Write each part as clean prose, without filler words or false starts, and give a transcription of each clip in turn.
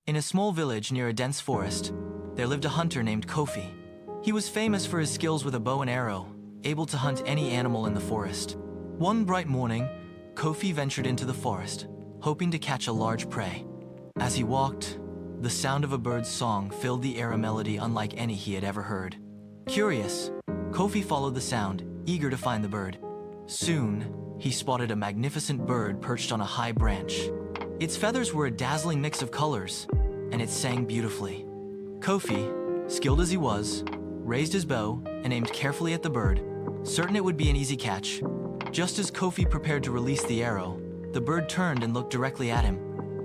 In a small village near a dense forest, there lived a hunter named Kofi. He was famous for his skills with a bow and arrow, able to hunt any animal in the forest. One bright morning, Kofi ventured into the forest, hoping to catch a large prey. As he walked, the sound of a bird's song filled the air, a melody unlike any he had ever heard. Curious, Kofi followed the sound, eager to find the bird. Soon, he spotted a magnificent bird perched on a high branch. Its feathers were a dazzling mix of colors, and it sang beautifully. Kofi, skilled as he was, raised his bow and aimed carefully at the bird, certain it would be an easy catch. Just as Kofi prepared to release the arrow, the bird turned and looked directly at him.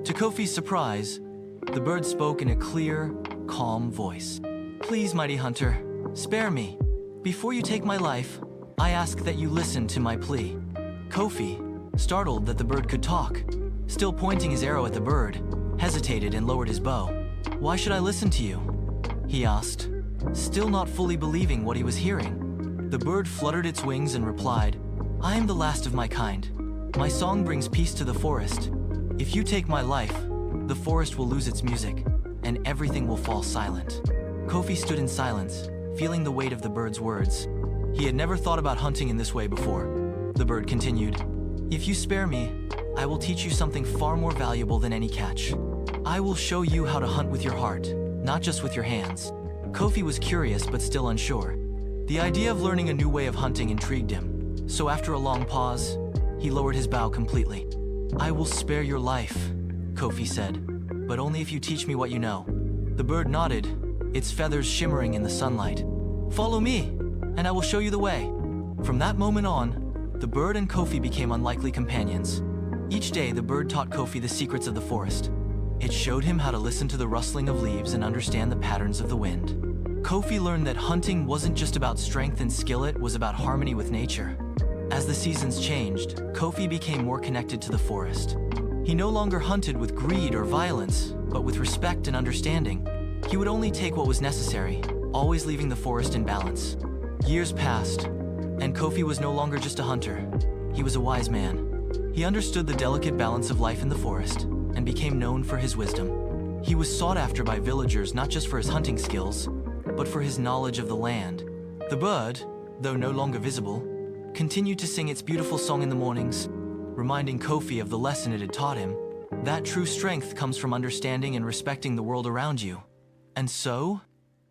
To Kofi's surprise, the bird spoke in a clear, calm voice. "Please, mighty hunter, spare me. Before you take my life, I ask that you listen to my plea." Kofi, startled that the bird could talk, still pointing his arrow at the bird, hesitated and lowered his bow. "Why should I listen to you?" he asked, still not fully believing what he was hearing. The bird fluttered its wings and replied, "I am the last of my kind. My song brings peace to the forest. If you take my life, the forest will lose its music, and everything will fall silent." Kofi stood in silence, feeling the weight of the bird's words. He had never thought about hunting in this way before. The bird continued, "If you spare me, I will teach you something far more valuable than any catch. I will show you how to hunt with your heart, not just with your hands." Kofi was curious but still unsure. The idea of learning a new way of hunting intrigued him, so after a long pause, he lowered his bow completely. "I will spare your life," Kofi said, "but only if you teach me what you know." The bird nodded, its feathers shimmering in the sunlight. "Follow me, and I will show you the way." From that moment on, the bird and Kofi became unlikely companions. Each day, the bird taught Kofi the secrets of the forest. It showed him how to listen to the rustling of leaves and understand the patterns of the wind. Kofi learned that hunting wasn't just about strength and skill, it was about harmony with nature. As the seasons changed, Kofi became more connected to the forest. He no longer hunted with greed or violence, but with respect and understanding. He would only take what was necessary, always leaving the forest in balance. Years passed, and Kofi was no longer just a hunter. He was a wise man. He understood the delicate balance of life in the forest and became known for his wisdom. He was sought after by villagers not just for his hunting skills, but for his knowledge of the land. The bird, though no longer visible, continued to sing its beautiful song in the mornings, reminding Kofi of the lesson it had taught him, that true strength comes from understanding and respecting the world around you. And so,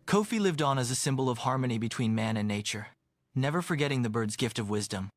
Kofi lived on as a symbol of harmony between man and nature, never forgetting the bird's gift of wisdom.